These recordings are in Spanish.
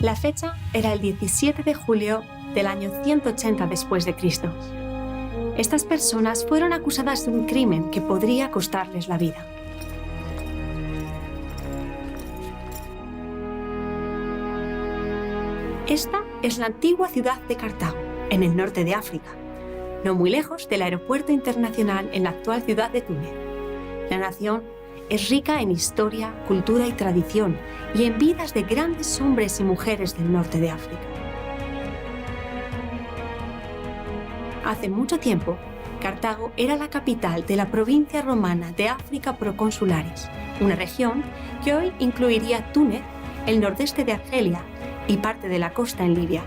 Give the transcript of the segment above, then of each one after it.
La fecha era el 17 de julio del año 180 después de Cristo. Estas personas fueron acusadas de un crimen que podría costarles la vida. Esta es la antigua ciudad de Cartago, en el norte de África, no muy lejos del aeropuerto internacional en la actual ciudad de Túnez. La nación es rica en historia, cultura y tradición, y en vidas de grandes hombres y mujeres del norte de África. Hace mucho tiempo, Cartago era la capital de la provincia romana de África Proconsularis, una región que hoy incluiría Túnez, el nordeste de Argelia y parte de la costa en Libia.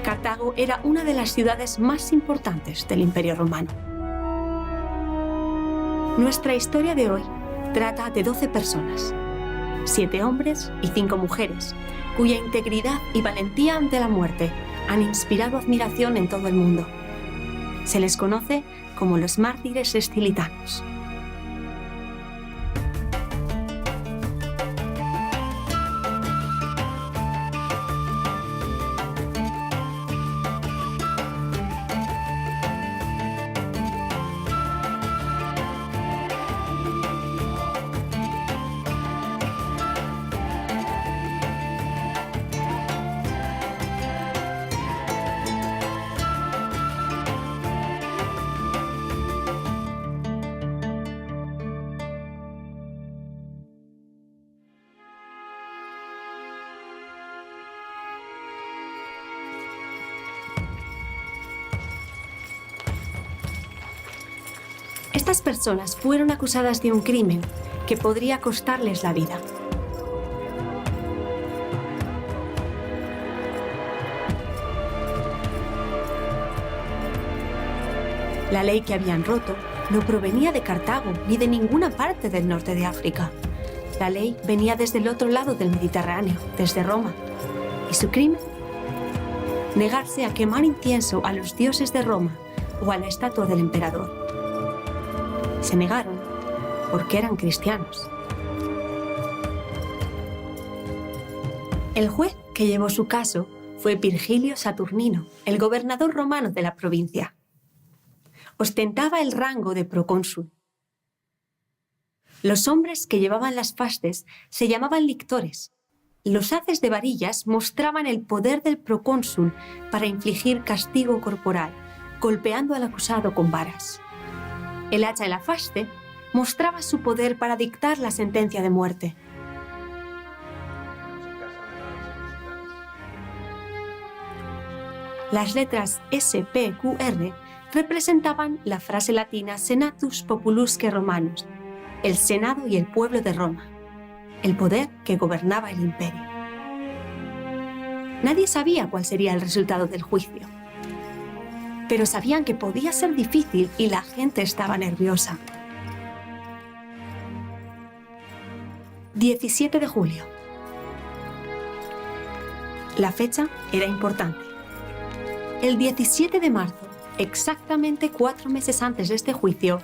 Cartago era una de las ciudades más importantes del Imperio Romano. Nuestra historia de hoy trata de 12 personas, 7 hombres y 5 mujeres, cuya integridad y valentía ante la muerte han inspirado admiración en todo el mundo. Se les conoce como los mártires escilitanos. Estas personas fueron acusadas de un crimen que podría costarles la vida. La ley que habían roto no provenía de Cartago ni de ninguna parte del norte de África. La ley venía desde el otro lado del Mediterráneo, desde Roma. ¿Y su crimen? Negarse a quemar incienso a los dioses de Roma o a la estatua del emperador. Se negaron porque eran cristianos. El juez que llevó su caso fue Virgilio Saturnino, el gobernador romano de la provincia. Ostentaba el rango de procónsul. Los hombres que llevaban las fasces se llamaban lictores. Los haces de varillas mostraban el poder del procónsul para infligir castigo corporal, golpeando al acusado con varas. El hacha de la faste mostraba su poder para dictar la sentencia de muerte. Las letras SPQR representaban la frase latina Senatus Populusque Romanus, el Senado y el pueblo de Roma, el poder que gobernaba el imperio. Nadie sabía cuál sería el resultado del juicio, pero sabían que podía ser difícil y la gente estaba nerviosa. 17 de julio. La fecha era importante. El 17 de marzo, exactamente 4 meses antes de este juicio,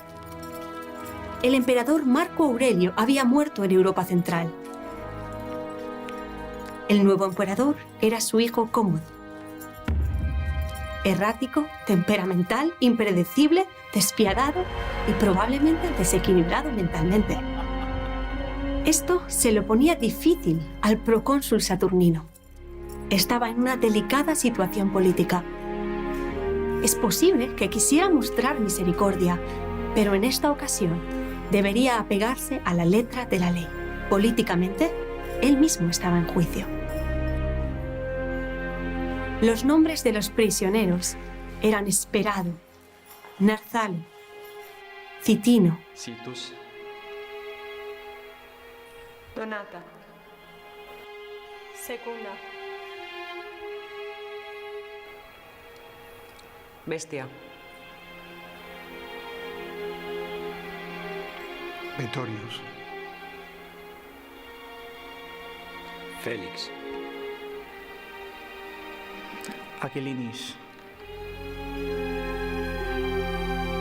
el emperador Marco Aurelio había muerto en Europa Central. El nuevo emperador era su hijo Cómodo. Errático, temperamental, impredecible, despiadado y probablemente desequilibrado mentalmente. Esto se lo ponía difícil al procónsul Saturnino. Estaba en una delicada situación política. Es posible que quisiera mostrar misericordia, pero en esta ocasión debería apegarse a la letra de la ley. Políticamente, él mismo estaba en juicio. Los nombres de los prisioneros eran Esperado, Narzalo, Citino, Citus, Donata, Secunda, Bestia, Pretorius, Félix, Aquilinis,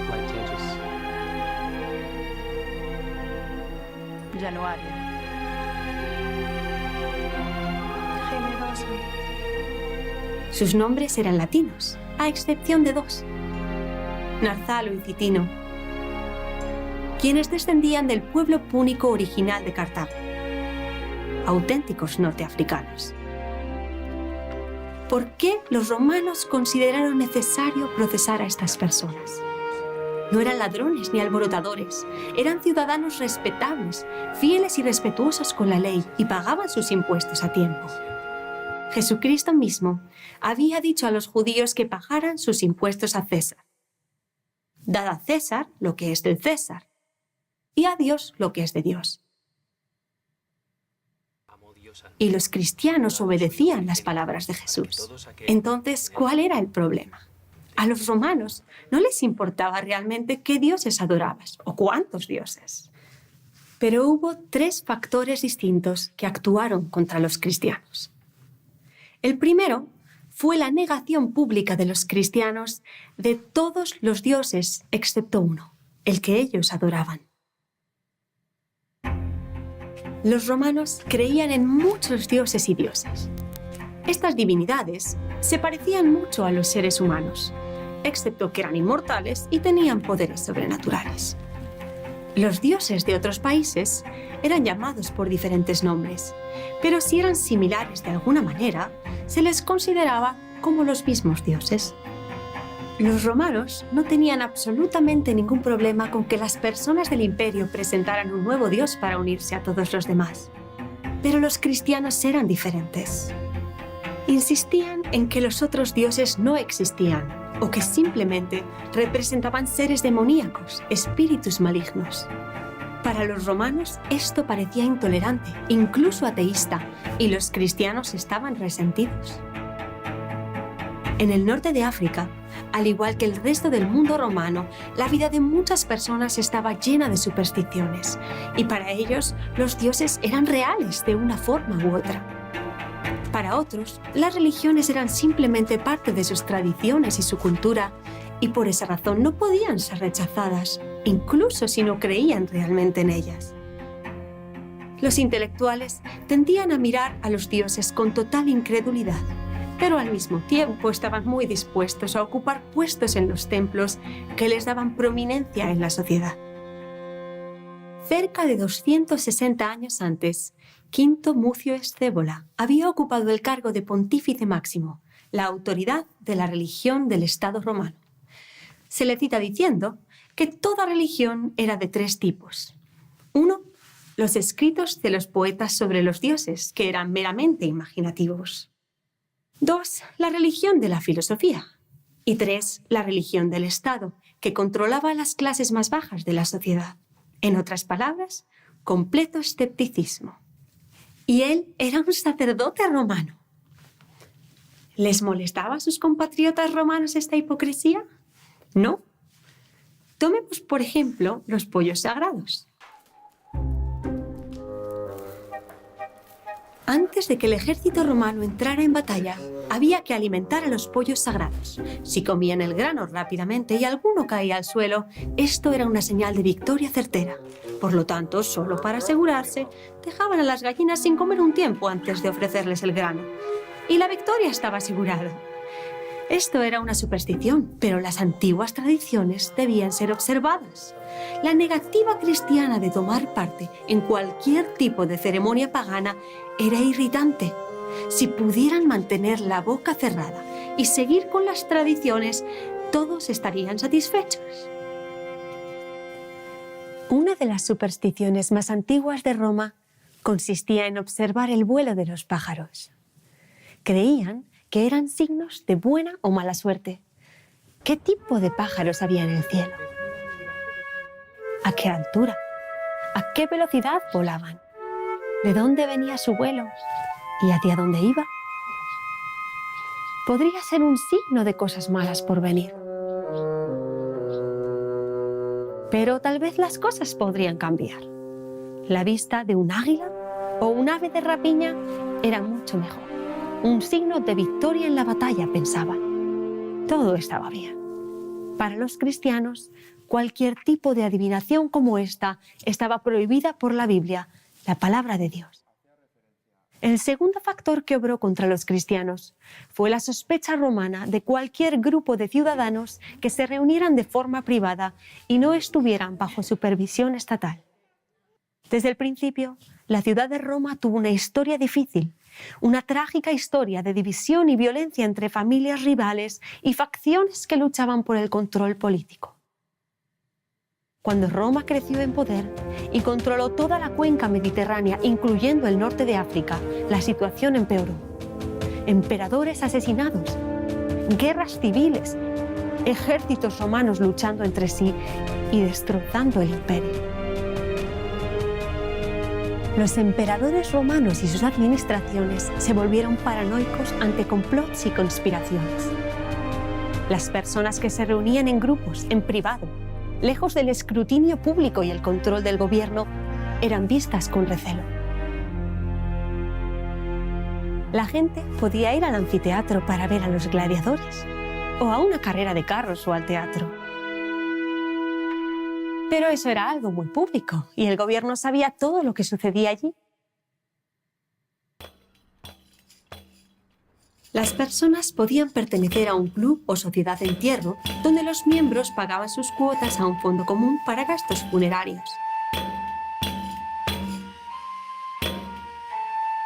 Laetius, Januaria, Sus nombres eran latinos, a excepción de dos, Narzalo y Citino, quienes descendían del pueblo púnico original de Cartago, auténticos norteafricanos. ¿Por qué los romanos consideraron necesario procesar a estas personas? No eran ladrones ni alborotadores, eran ciudadanos respetables, fieles y respetuosos con la ley y pagaban sus impuestos a tiempo. Jesucristo mismo había dicho a los judíos que pagaran sus impuestos a César. Dad a César lo que es del César y a Dios lo que es de Dios. Y los cristianos obedecían las palabras de Jesús. Entonces, ¿cuál era el problema? A los romanos no les importaba realmente qué dioses adorabas o cuántos dioses. Pero hubo tres factores distintos que actuaron contra los cristianos. El primero fue la negación pública de los cristianos de todos los dioses excepto uno, el que ellos adoraban. Los romanos creían en muchos dioses y diosas. Estas divinidades se parecían mucho a los seres humanos, excepto que eran inmortales y tenían poderes sobrenaturales. Los dioses de otros países eran llamados por diferentes nombres, pero si eran similares de alguna manera, se les consideraba como los mismos dioses. Los romanos no tenían absolutamente ningún problema con que las personas del imperio presentaran un nuevo dios para unirse a todos los demás. Pero los cristianos eran diferentes. Insistían en que los otros dioses no existían o que simplemente representaban seres demoníacos, espíritus malignos. Para los romanos esto parecía intolerante, incluso ateísta, y los cristianos estaban resentidos. En el norte de África, al igual que el resto del mundo romano, la vida de muchas personas estaba llena de supersticiones, y para ellos los dioses eran reales de una forma u otra. Para otros, las religiones eran simplemente parte de sus tradiciones y su cultura, y por esa razón no podían ser rechazadas, incluso si no creían realmente en ellas. Los intelectuales tendían a mirar a los dioses con total incredulidad, pero al mismo tiempo estaban muy dispuestos a ocupar puestos en los templos que les daban prominencia en la sociedad. Cerca de 260 años antes, Quinto Mucio Escévola había ocupado el cargo de pontífice máximo, la autoridad de la religión del Estado romano. Se le cita diciendo que toda religión era de tres tipos. 1. Los escritos de los poetas sobre los dioses, que eran meramente imaginativos. 2. La religión de la filosofía. Y 3. La religión del Estado, que controlaba a las clases más bajas de la sociedad. En otras palabras, completo escepticismo. Y él era un sacerdote romano. ¿Les molestaba a sus compatriotas romanos esta hipocresía? No. Tomemos, por ejemplo, los pollos sagrados. Antes de que el ejército romano entrara en batalla, había que alimentar a los pollos sagrados. Si comían el grano rápidamente y alguno caía al suelo, esto era una señal de victoria certera. Por lo tanto, solo para asegurarse, dejaban a las gallinas sin comer un tiempo antes de ofrecerles el grano. Y la victoria estaba asegurada. Esto era una superstición, pero las antiguas tradiciones debían ser observadas. La negativa cristiana de tomar parte en cualquier tipo de ceremonia pagana era irritante. Si pudieran mantener la boca cerrada y seguir con las tradiciones, todos estarían satisfechos. Una de las supersticiones más antiguas de Roma consistía en observar el vuelo de los pájaros. Creían que eran signos de buena o mala suerte. ¿Qué tipo de pájaros había en el cielo? ¿A qué altura? ¿A qué velocidad volaban? ¿De dónde venía su vuelo? ¿Y hacia dónde iba? Podría ser un signo de cosas malas por venir. Pero tal vez las cosas podrían cambiar. La vista de un águila o un ave de rapiña era mucho mejor. Un signo de victoria en la batalla, pensaban. Todo estaba bien. Para los cristianos, cualquier tipo de adivinación como esta estaba prohibida por la Biblia, la palabra de Dios. El segundo factor que obró contra los cristianos fue la sospecha romana de cualquier grupo de ciudadanos que se reunieran de forma privada y no estuvieran bajo supervisión estatal. Desde el principio, la ciudad de Roma tuvo una historia difícil, una trágica historia de división y violencia entre familias rivales y facciones que luchaban por el control político. Cuando Roma creció en poder y controló toda la cuenca mediterránea, incluyendo el norte de África, la situación empeoró. Emperadores asesinados, guerras civiles, ejércitos romanos luchando entre sí y destrozando el imperio. Los emperadores romanos y sus administraciones se volvieron paranoicos ante complots y conspiraciones. Las personas que se reunían en grupos, en privado, lejos del escrutinio público y el control del gobierno, eran vistas con recelo. La gente podía ir al anfiteatro para ver a los gladiadores, o a una carrera de carros o al teatro. Pero eso era algo muy público, y el gobierno sabía todo lo que sucedía allí. Las personas podían pertenecer a un club o sociedad de entierro donde los miembros pagaban sus cuotas a un fondo común para gastos funerarios.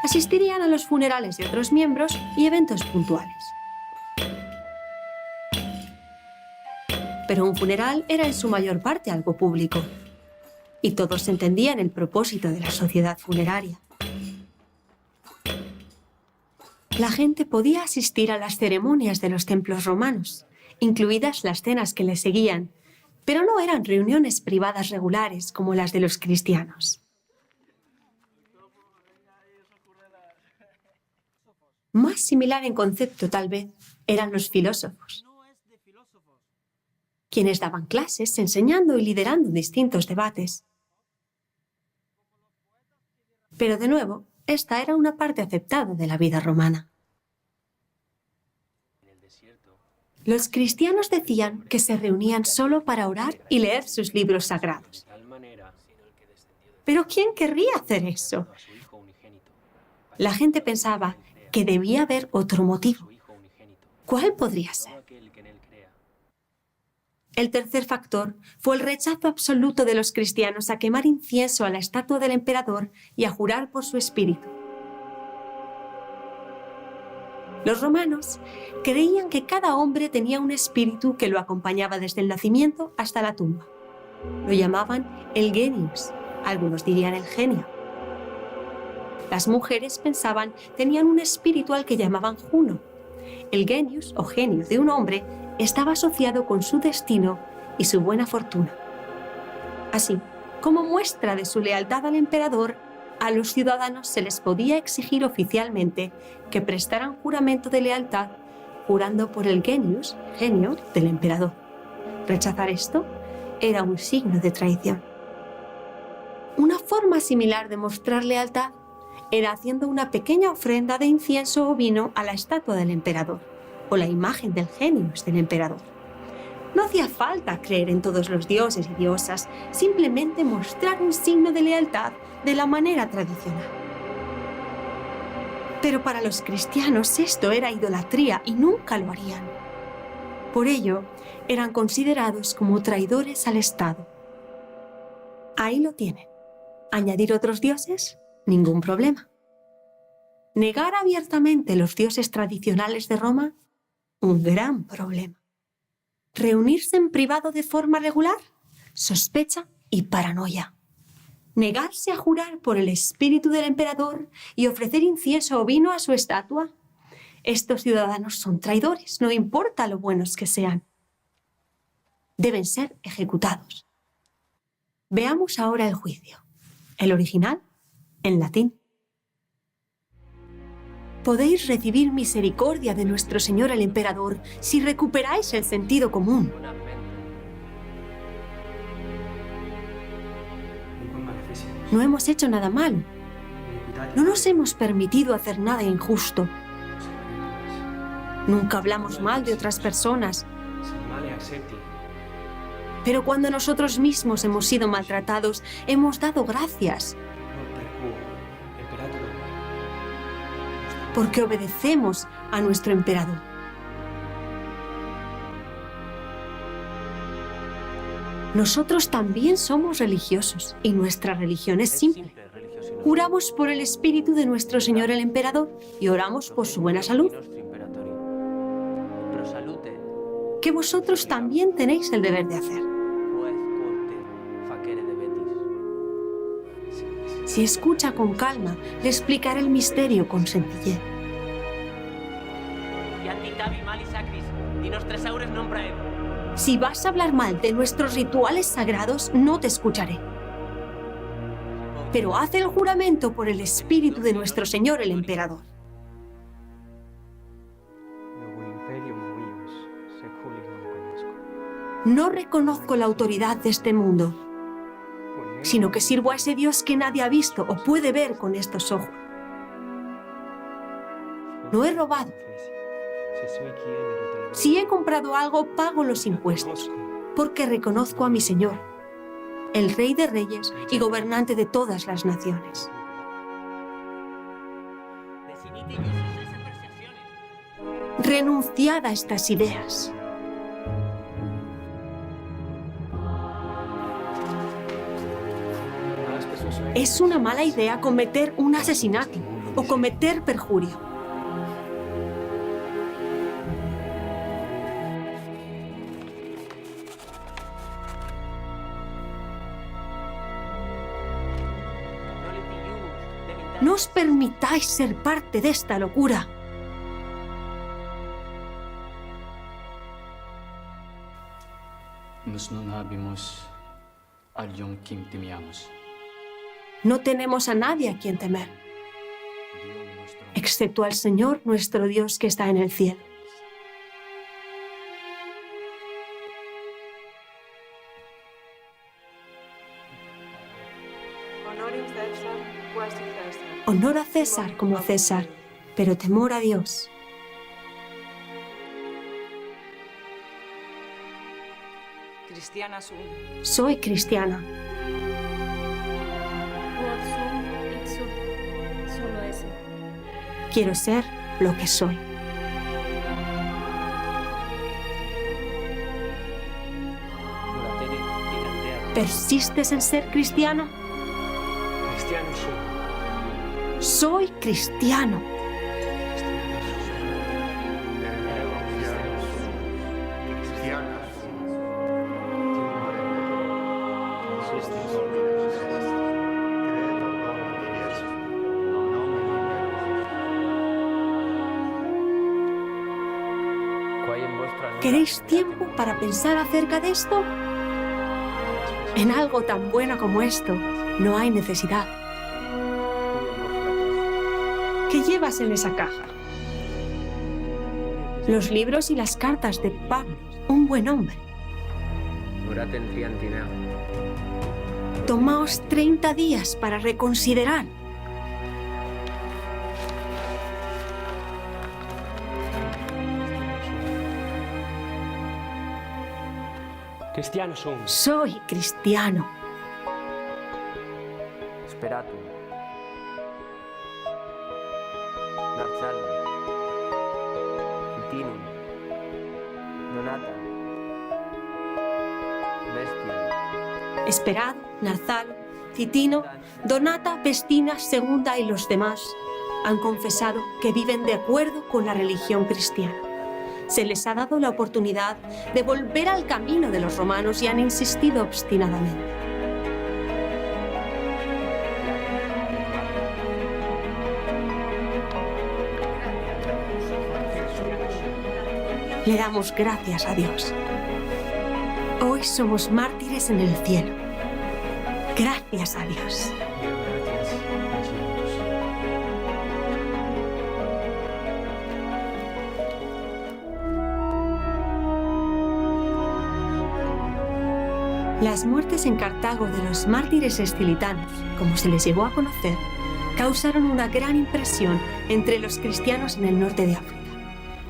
Asistirían a los funerales de otros miembros y eventos puntuales. Pero un funeral era en su mayor parte algo público, y todos entendían el propósito de la sociedad funeraria. La gente podía asistir a las ceremonias de los templos romanos, incluidas las cenas que le seguían, pero no eran reuniones privadas regulares como las de los cristianos. Más similar en concepto, tal vez, eran los filósofos, quienes daban clases enseñando y liderando distintos debates. Pero de nuevo, esta era una parte aceptada de la vida romana. Los cristianos decían que se reunían solo para orar y leer sus libros sagrados. ¿Pero quién querría hacer eso? La gente pensaba que debía haber otro motivo. ¿Cuál podría ser? El tercer factor fue el rechazo absoluto de los cristianos a quemar incienso a la estatua del emperador y a jurar por su espíritu. Los romanos creían que cada hombre tenía un espíritu que lo acompañaba desde el nacimiento hasta la tumba. Lo llamaban el genius, algunos dirían el genio. Las mujeres pensaban tenían un espíritu al que llamaban Juno. El genius o genio de un hombre estaba asociado con su destino y su buena fortuna. Así, como muestra de su lealtad al emperador, a los ciudadanos se les podía exigir oficialmente que prestaran juramento de lealtad, jurando por el genius, genio, del emperador. Rechazar esto era un signo de traición. Una forma similar de mostrar lealtad era haciendo una pequeña ofrenda de incienso o vino a la estatua del emperador, o la imagen del genius del emperador. No hacía falta creer en todos los dioses y diosas, simplemente mostrar un signo de lealtad de la manera tradicional. Pero para los cristianos esto era idolatría y nunca lo harían. Por ello, eran considerados como traidores al Estado. Ahí lo tienen. ¿Añadir otros dioses? Ningún problema. ¿Negar abiertamente los dioses tradicionales de Roma? Un gran problema. ¿Reunirse en privado de forma regular? Sospecha y paranoia. ¿Negarse a jurar por el espíritu del emperador y ofrecer incienso o vino a su estatua? Estos ciudadanos son traidores, no importa lo buenos que sean. Deben ser ejecutados. Veamos ahora el juicio. El original, en latín. Podéis recibir misericordia de nuestro Señor el Emperador si recuperáis el sentido común. No hemos hecho nada malo. No nos hemos permitido hacer nada injusto. Nunca hablamos mal de otras personas. Pero cuando nosotros mismos hemos sido maltratados, hemos dado gracias. porque obedecemos a nuestro emperador. Nosotros también somos religiosos y nuestra religión es simple. Juramos por el espíritu de nuestro Señor el Emperador y oramos por su buena salud. Que vosotros también tenéis el deber de hacer. Si escucha con calma, le explicaré el misterio con sencillez. Si vas a hablar mal de nuestros rituales sagrados, no te escucharé. Pero haz el juramento por el espíritu de nuestro Señor el Emperador. No reconozco la autoridad de este mundo, sino que sirvo a ese Dios que nadie ha visto o puede ver con estos ojos. No he robado. Si he comprado algo, pago los impuestos, porque reconozco a mi Señor, el Rey de Reyes y gobernante de todas las naciones. Renunciad a estas ideas. Es una mala idea cometer un asesinato o cometer perjurio. No os permitáis ser parte de esta locura. No tenemos a nadie a quien temer, excepto al Señor nuestro Dios que está en el cielo. Honor a César como a César, pero temor a Dios. Soy cristiana. Quiero ser lo que soy. ¿Persistes en ser cristiano? Soy cristiano. ¿Queréis tiempo para pensar acerca de esto? En algo tan bueno como esto, no hay necesidad. ¿Qué llevas en esa caja? Los libros y las cartas de Pablo, un buen hombre. Tomaos 30 días para reconsiderar. Soy cristiano. Speratum. Narzalum. Titinum. Donata. Bestia. Esperado, Narzalo, Citino, Donata, Pestina, Segunda y los demás han confesado que viven de acuerdo con la religión cristiana. Se les ha dado la oportunidad de volver al camino de los romanos y han insistido obstinadamente. Le damos gracias a Dios. Hoy somos mártires en el cielo. Gracias a Dios. Las muertes en Cartago de los mártires escilitanos, como se les llegó a conocer, causaron una gran impresión entre los cristianos en el norte de África.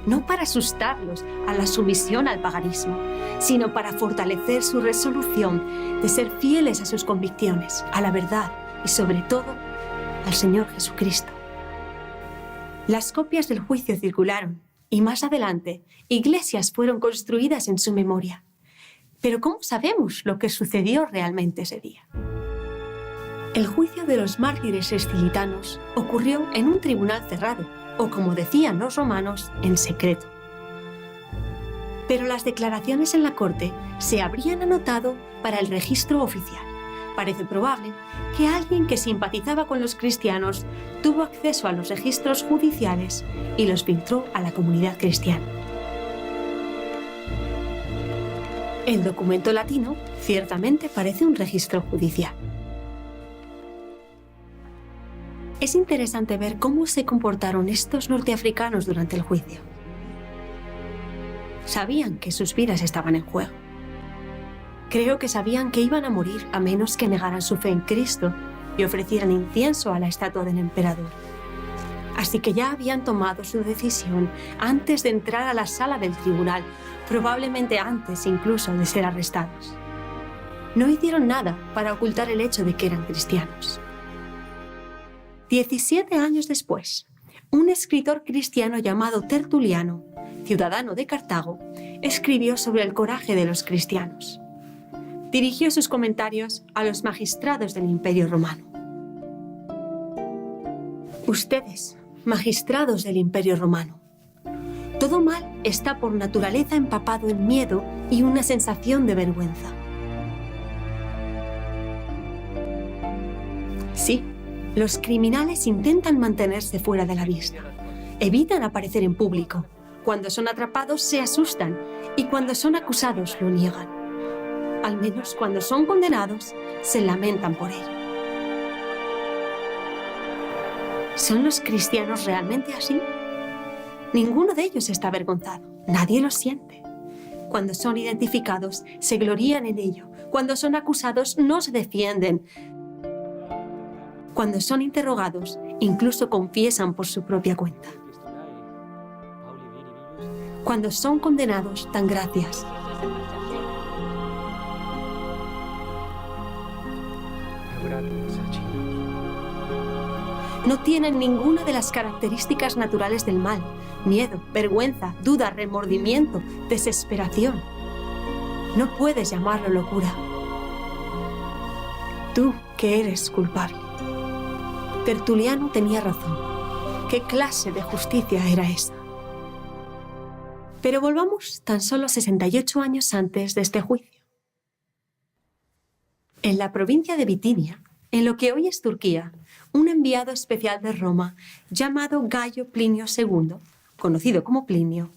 No para asustarlos a la sumisión al paganismo, sino para fortalecer su resolución de ser fieles a sus convicciones, a la verdad y sobre todo al Señor Jesucristo. Las copias del juicio circularon y más adelante iglesias fueron construidas en su memoria. Pero ¿cómo sabemos lo que sucedió realmente ese día? El juicio de los mártires escilitanos ocurrió en un tribunal cerrado, o como decían los romanos, en secreto. Pero las declaraciones en la corte se habrían anotado para el registro oficial. Parece probable que alguien que simpatizaba con los cristianos tuvo acceso a los registros judiciales y los filtró a la comunidad cristiana. El documento latino ciertamente parece un registro judicial. Es interesante ver cómo se comportaron estos norteafricanos durante el juicio. Sabían que sus vidas estaban en juego. Creo que sabían que iban a morir a menos que negaran su fe en Cristo y ofrecieran incienso a la estatua del emperador. Así que ya habían tomado su decisión antes de entrar a la sala del tribunal, probablemente antes incluso de ser arrestados. No hicieron nada para ocultar el hecho de que eran cristianos. 17 años después, un escritor cristiano llamado Tertuliano, ciudadano de Cartago, escribió sobre el coraje de los cristianos. Dirigió sus comentarios a los magistrados del Imperio Romano. Ustedes, magistrados del Imperio Romano, todo mal está por naturaleza empapado en miedo y una sensación de vergüenza. Sí, los criminales intentan mantenerse fuera de la vista. Evitan aparecer en público. Cuando son atrapados se asustan y cuando son acusados lo niegan. Al menos cuando son condenados se lamentan por ello. ¿Son los cristianos realmente así? Ninguno de ellos está avergonzado. Nadie lo siente. Cuando son identificados se glorían en ello. Cuando son acusados no se defienden. Cuando son interrogados, incluso confiesan por su propia cuenta. Cuando son condenados, dan gracias. No tienen ninguna de las características naturales del mal: miedo, vergüenza, duda, remordimiento, desesperación. No puedes llamarlo locura. Tú que eres culpable. Tertuliano tenía razón. ¿Qué clase de justicia era esa? Pero volvamos tan solo 68 años antes de este juicio. En la provincia de Bitinia, en lo que hoy es Turquía, un enviado especial de Roma llamado Gayo Plinio II, conocido como Plinio,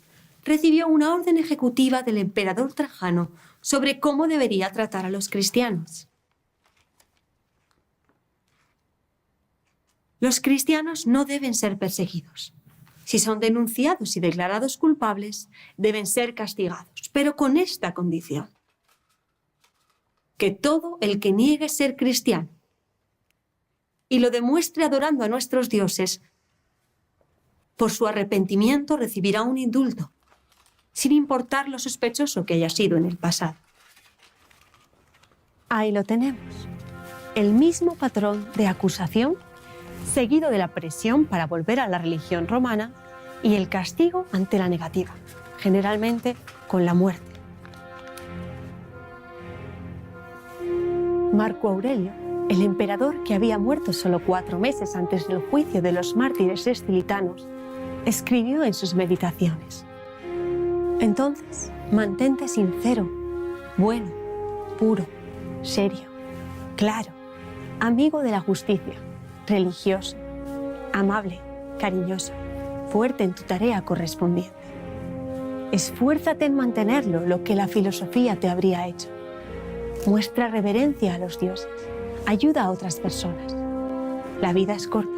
recibió una orden ejecutiva del emperador Trajano sobre cómo debería tratar a los cristianos. Los cristianos no deben ser perseguidos. Si son denunciados y declarados culpables, deben ser castigados, pero con esta condición: que todo el que niegue ser cristiano y lo demuestre adorando a nuestros dioses, por su arrepentimiento recibirá un indulto, sin importar lo sospechoso que haya sido en el pasado. Ahí lo tenemos, el mismo patrón de acusación, seguido de la presión para volver a la religión romana y el castigo ante la negativa, generalmente con la muerte. Marco Aurelio, el emperador que había muerto solo 4 meses antes del juicio de los mártires escilitanos, escribió en sus meditaciones: entonces, mantente sincero, bueno, puro, serio, claro, amigo de la justicia, religioso, amable, cariñoso, fuerte en tu tarea correspondiente. Esfuérzate en mantenerlo, lo que la filosofía te habría hecho. Muestra reverencia a los dioses. Ayuda a otras personas. La vida es corta.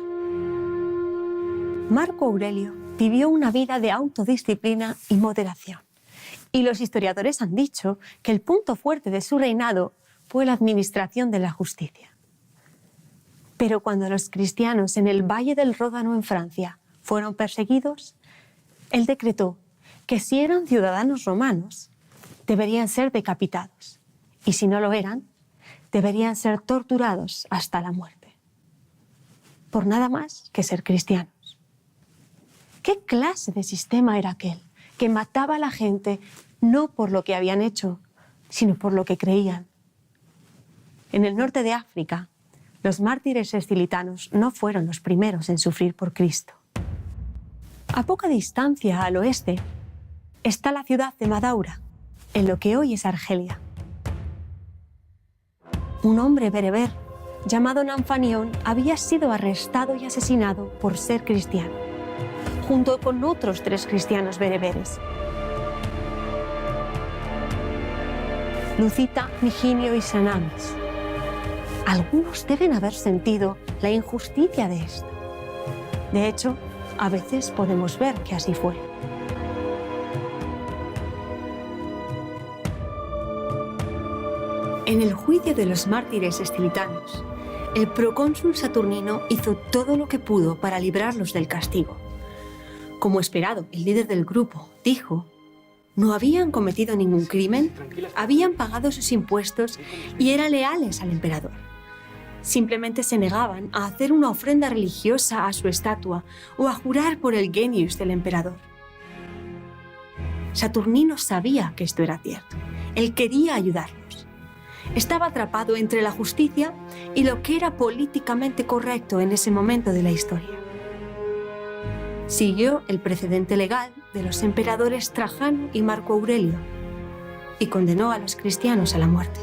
Marco Aurelio vivió una vida de autodisciplina y moderación. Y los historiadores han dicho que el punto fuerte de su reinado fue la administración de la justicia. Pero cuando los cristianos en el Valle del Ródano en Francia fueron perseguidos, él decretó que si eran ciudadanos romanos, deberían ser decapitados. Y si no lo eran, deberían ser torturados hasta la muerte. Por nada más que ser cristianos. ¿Qué clase de sistema era aquel que mataba a la gente no por lo que habían hecho, sino por lo que creían? En el norte de África, los mártires escilitanos no fueron los primeros en sufrir por Cristo. A poca distancia al oeste está la ciudad de Madaura, en lo que hoy es Argelia. Un hombre bereber llamado Nanfanión había sido arrestado y asesinado por ser cristiano, junto con otros 3 cristianos bereberes: Lucita, Miginio y Sanamis. Algunos deben haber sentido la injusticia de esto. De hecho, a veces podemos ver que así fue. En el juicio de los mártires escilitanos, el procónsul Saturnino hizo todo lo que pudo para librarlos del castigo. Como esperado, el líder del grupo dijo: no habían cometido ningún crimen, habían pagado sus impuestos y eran leales al emperador. Simplemente se negaban a hacer una ofrenda religiosa a su estatua o a jurar por el genius del emperador. Saturnino sabía que esto era cierto. Él quería ayudarlos. Estaba atrapado entre la justicia y lo que era políticamente correcto en ese momento de la historia. Siguió el precedente legal de los emperadores Trajano y Marco Aurelio y condenó a los cristianos a la muerte.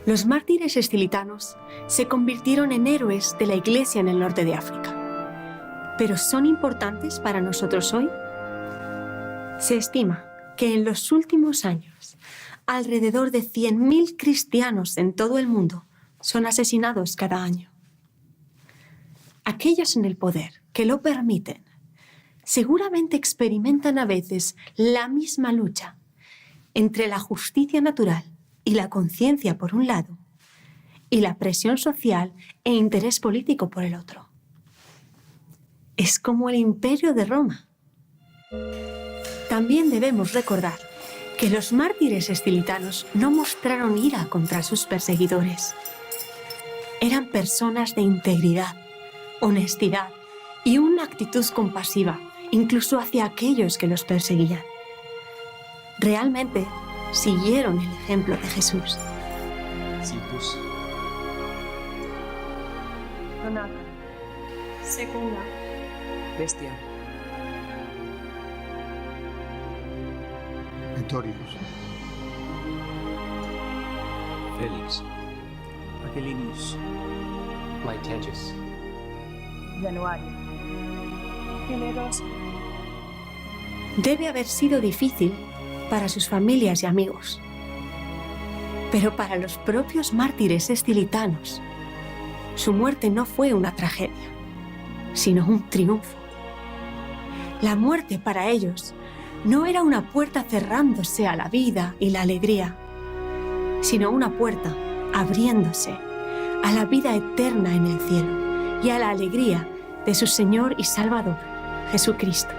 Los mártires escilitanos se convirtieron en héroes de la Iglesia en el norte de África. ¿Pero son importantes para nosotros hoy? Se estima que en los últimos años, alrededor de 100.000 cristianos en todo el mundo son asesinados cada año. Aquellos en el poder que lo permiten seguramente experimentan a veces la misma lucha entre la justicia natural y la conciencia por un lado y la presión social e interés político por el otro. Es como el Imperio de Roma. También debemos recordar que los mártires escilitanos no mostraron ira contra sus perseguidores. Eran personas de integridad, honestidad y una actitud compasiva, incluso hacia aquellos que los perseguían. Realmente siguieron el ejemplo de Jesús. Citus. Donata. Secunda. Bestia. Pretorius. Felix. Aquilinis. Laetetius. Januario. Generoso. Debe haber sido difícil para sus familias y amigos, pero para los propios mártires escilitanos, su muerte no fue una tragedia, sino un triunfo. La muerte para ellos no era una puerta cerrándose a la vida y la alegría, sino una puerta abriéndose a la vida eterna en el cielo y a la alegría de su Señor y Salvador, Jesucristo.